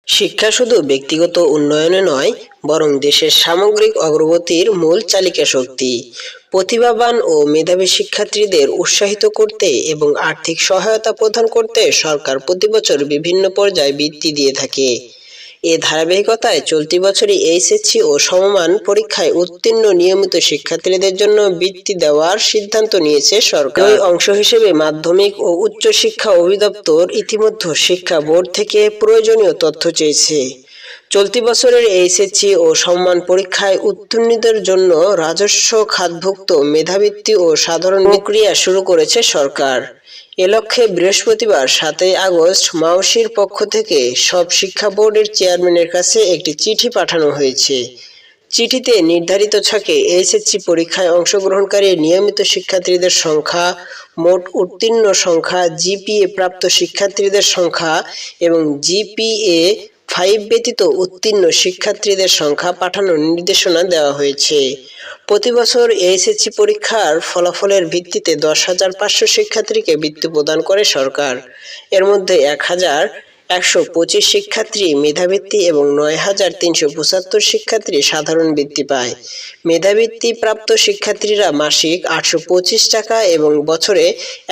শিক্ষা শুধু ব্যক্তিগত উন্নয়নে নয়, বরং দেশের সামগ্রিক অগ্রগতির মূল চালিকা শক্তি। প্রতিভাবান ও মেধাবী শিক্ষার্থীদের উৎসাহিত করতে এবং আর্থিক সহায়তা প্রদান করতে সরকার প্রতি বছর বিভিন্ন পর্যায়ে বৃত্তি দিয়ে থাকে। এ ধারাবাহিকতায় চলতি বছরই এইচএসসি ও সমমান পরীক্ষায় উত্তীর্ণ নিয়মিত শিক্ষার্থীদের জন্য বৃত্তি দেওয়ার সিদ্ধান্ত নিয়েছে সরকার। এই অংশ হিসেবে মাধ্যমিক ও উচ্চ শিক্ষা অধিদপ্তর ইতিমধ্যে শিক্ষা বোর্ড থেকে প্রয়োজনীয় তথ্য চেয়েছে। চলতি বছরের এইচএসসি ও সমমান পরীক্ষায় উত্তীর্ণদের জন্য রাজস্ব খাতভুক্ত মেধাবৃত্তি ও সাধারণ প্রক্রিয়া শুরু করেছে সরকার। এ লক্ষ্যে বৃহস্পতিবার 7 আগস্ট মাওসির পক্ষ থেকে সব শিক্ষা বোর্ডের চেয়ারম্যানের কাছে একটি চিঠি পাঠানো হয়েছে। চিঠিতে নির্ধারিত ছকে এইচএসসি পরীক্ষায় অংশগ্রহণকারী নিয়মিত শিক্ষার্থীদের সংখ্যা, মোট উত্তীর্ণ সংখ্যা, জিপিএ প্রাপ্ত শিক্ষার্থীদের সংখ্যা এবং জিপিএ 5 ব্যতীত উত্তীর্ণ শিক্ষার্থীদের সংখ্যা পাঠানোর নির্দেশনা দেওয়া হয়েছে। প্রতি বছর এইচএসসি পরীক্ষার ফলাফলের ভিত্তিতে 10,500 শিক্ষার্থীকে বৃত্তি প্রদান করে সরকার। এর মধ্যে 1,125 শিক্ষার্থী মেধাবৃত্তি এবং 9,375 শিক্ষার্থী সাধারণ বৃত্তি পায়। মেধাবৃত্তি প্রাপ্ত শিক্ষার্থীরা মাসিক 825 টাকা এবং বছরে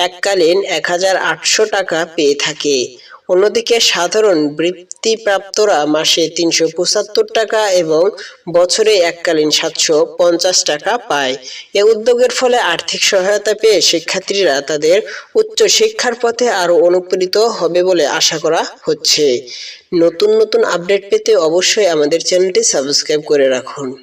এককালীন 1,800 টাকা পেয়ে থাকে। অন্যদিকে সাধারণ বৃত্তিপ্রাপ্তরা মাসে 375 টাকা এবং বছরে এককালীন 750 টাকা পায়। এ উদ্যোগের ফলে আর্থিক সহায়তা পেয়ে শিক্ষার্থীরা তাদের উচ্চ শিক্ষার পথে আরও অনুপ্রাণিত হবে বলে আশা করা হচ্ছে। নতুন নতুন আপডেট পেতে অবশ্যই আমাদের চ্যানেলটি সাবস্ক্রাইব করে রাখুন।